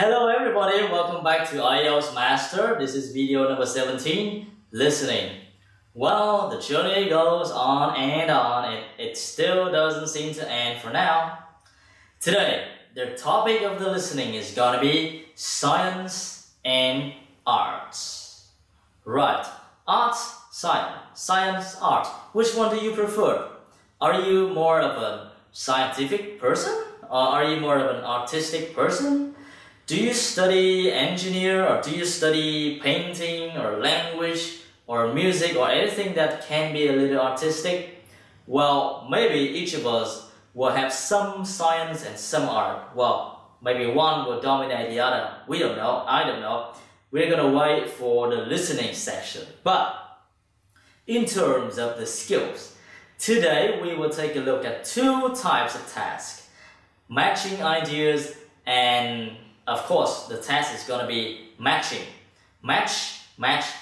Hello everybody, welcome back to IELTS Master. This is video number 17, listening. Well, the journey goes on and it still doesn't seem to end for now. Today, the topic of the listening is gonna be science and arts. Right, arts, science, art. Which one do you prefer? Are you more of a scientific person? Or are you more of an artistic person? Do you study engineer, or do you study painting or language or music or anything that can be a little artistic? Well, maybe each of us will have some science and some art. Well, maybe one will dominate the other. We don't know. I don't know. We're gonna wait for the listening section. But in terms of the skills, today we will take a look at two types of tasks. Matching ideas, and of course the task is going to be matching. Matching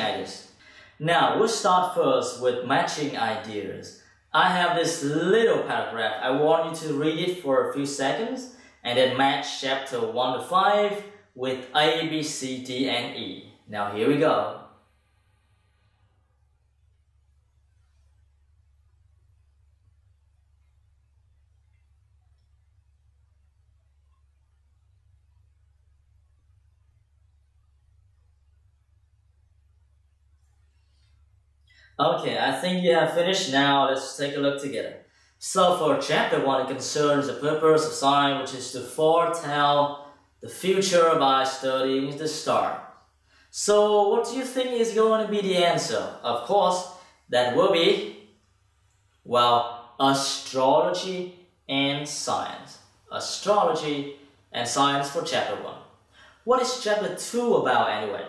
ideas. Now we'll start first with matching ideas. I have this little paragraph. I want you to read it for a few seconds and then match chapter 1 to 5 with A, B, C, D, and E. Now here we go. Okay, I think you have finished. Now let's take a look together. So for chapter 1, it concerns the purpose of science, which is to foretell the future by studying the stars. So what do you think is going to be the answer? Of course, that will be, well, astrology and science. Astrology and science for chapter 1. What is chapter 2 about anyway?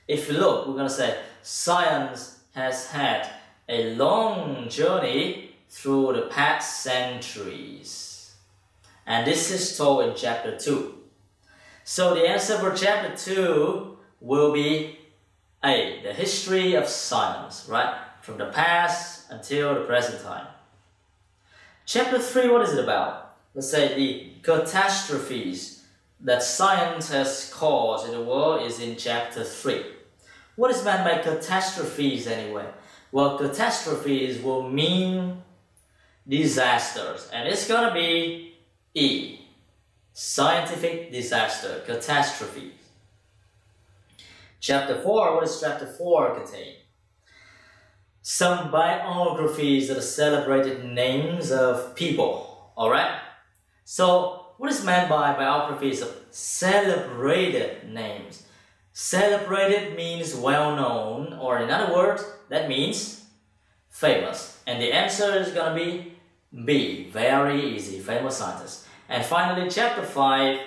If you look, we're going to say science has had a long journey through the past centuries. And this is told in chapter 2. So the answer for chapter 2 will be A, the history of science, right? From the past until the present time. Chapter 3, what is it about? Let's say the catastrophes that science has caused in the world is in chapter 3. What is meant by catastrophes anyway? Well, catastrophes will mean disasters, and it's gonna be E, scientific disaster, catastrophes. Chapter 4, what does chapter 4 contain? Some biographies of the celebrated names of people, alright? So, what is meant by biographies of celebrated names? Celebrated means well-known, or in other words, that means famous. And the answer is going to be B, very easy, famous scientists. And finally, chapter 5,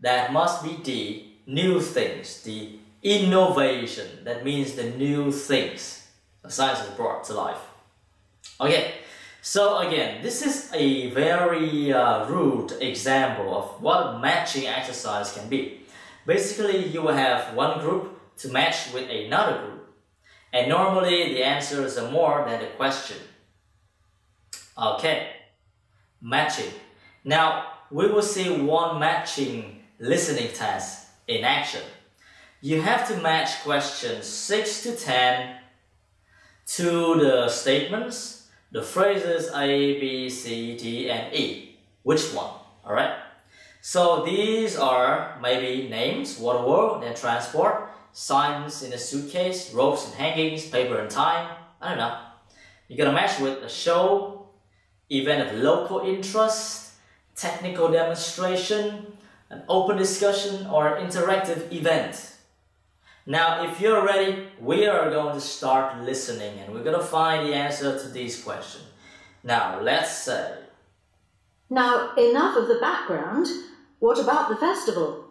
that must be D, new things, the innovation. That means the new things that science has brought to life. Okay, so again, this is a very rude example of what matching exercise can be. Basically, you will have one group to match with another group. And normally, the answers are more than the question. Okay, matching. Now, we will see one matching listening task in action. You have to match questions 6 to 10 to the statements, the phrases A, B, C, D, and E. Which one? Alright? So these are maybe names, water world, and transport, science in a suitcase, ropes and hangings, paper and time, I don't know. You're gonna match with a show, event of local interest, technical demonstration, an open discussion, or an interactive event. Now, if you're ready, we are going to start listening and we're gonna find the answer to these questions. Now, let's say. Now, enough of the background. What about the festival?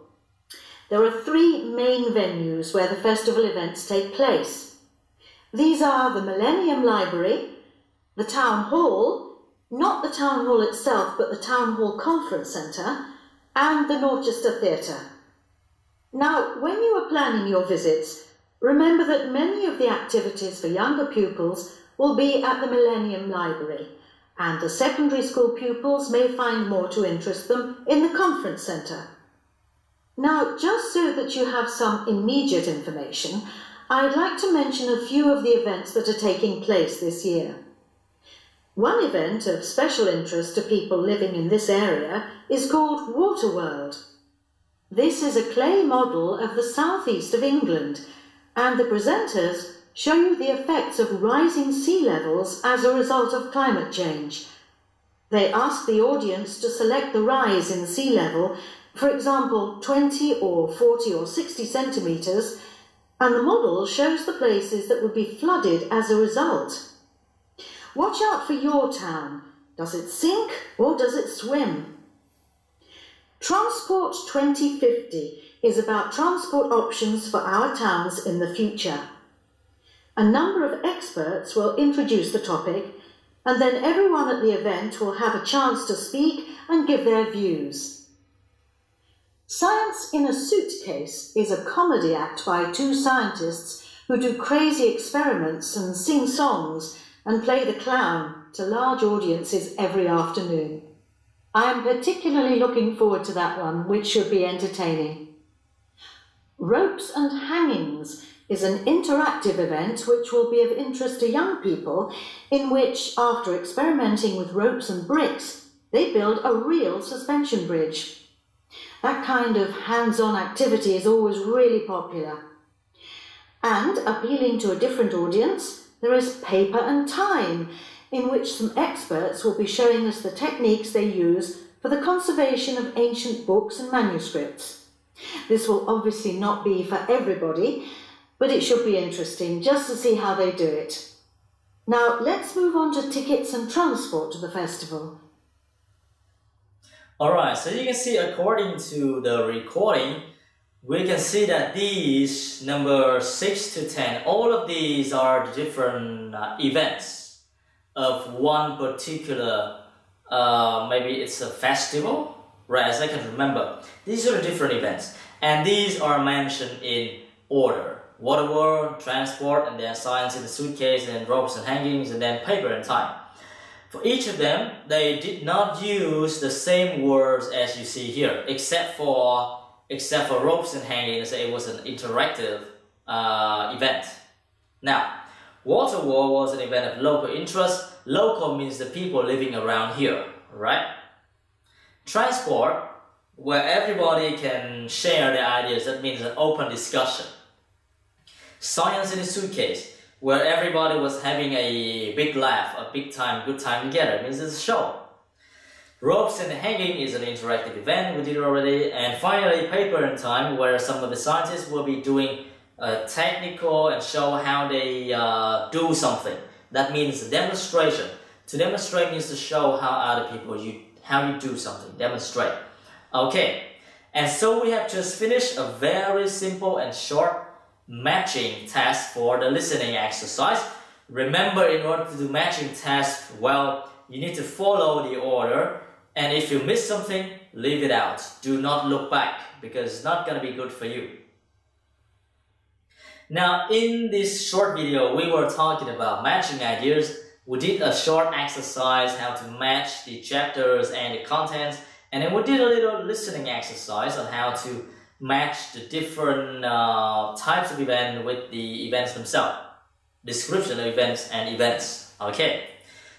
There are 3 main venues where the festival events take place. These are the Millennium Library, the Town Hall, not the Town Hall itself, but the Town Hall Conference Centre, and the Dorchester Theatre. Now, when you are planning your visits, remember that many of the activities for younger pupils will be at the Millennium Library, and the secondary school pupils may find more to interest them in the conference centre. Now, just so that you have some immediate information, I'd like to mention a few of the events that are taking place this year. One event of special interest to people living in this area is called Waterworld. This is a clay model of the southeast of England, and the presenters show you the effects of rising sea levels as a result of climate change. They ask the audience to select the rise in sea level, for example 20 or 40 or 60 centimetres, and the model shows the places that would be flooded as a result. Watch out for your town. Does it sink or does it swim? Transport 2050 is about transport options for our towns in the future. A number of experts will introduce the topic, and then everyone at the event will have a chance to speak and give their views. Science in a Suitcase is a comedy act by two scientists who do crazy experiments and sing songs and play the clown to large audiences every afternoon. I am particularly looking forward to that one, which should be entertaining. Ropes and Hangings is an interactive event which will be of interest to young people, in which, after experimenting with ropes and bricks, they build a real suspension bridge. That kind of hands-on activity is always really popular. And, appealing to a different audience, there is Paper and Time, in which some experts will be showing us the techniques they use for the conservation of ancient books and manuscripts. This will obviously not be for everybody, but it should be interesting just to see how they do it. Now, let's move on to tickets and transport to the festival. Alright, so you can see according to the recording, we can see that these number 6 to 10, all of these are different events of one particular, maybe it's a festival, right, as I can remember. These are different events, and these are mentioned in order. Waterworld, transport, and then Science in the Suitcase, and then Ropes and Hangings, and then Paper and Time. For each of them, they did not use the same words as you see here, except for Ropes and Hangings. It was an interactive event. Now, Waterworld was an event of local interest. Local means the people living around here, right? Transport, where everybody can share their ideas, that means an open discussion. Science in a Suitcase, where everybody was having a big laugh, a big time, good time together, it means it's a show. Ropes and Hanging is an interactive event, we did it already. And finally, Paper and Time, where some of the scientists will be doing technical and show how they do something. That means a demonstration. To demonstrate means to show how other people, how you do something, demonstrate. Okay, and so we have just finished a very simple and short matching test for the listening exercise. Remember, in order to do matching test well, you need to follow the order, and if you miss something, leave it out. Do not look back, because it's not going to be good for you. Now, in this short video, we were talking about matching ideas. We did a short exercise, how to match the chapters and the contents, and then we did a little listening exercise on how to match the different types of events with the events themselves. Description of events and events. Okay.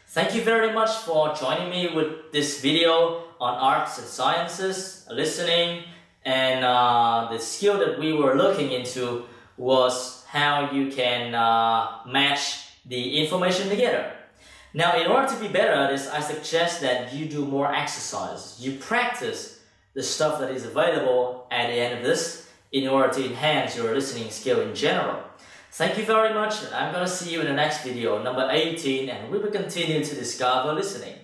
Thank you very much for joining me with this video on arts and sciences, listening, and the skill that we were looking into was how you can match the information together. Now, in order to be better at this, I suggest that you do more exercise. You practice the stuff that is available at the end of this in order to enhance your listening skill in general. Thank you very much, and I'm going to see you in the next video, number 18, and we will continue to discover listening.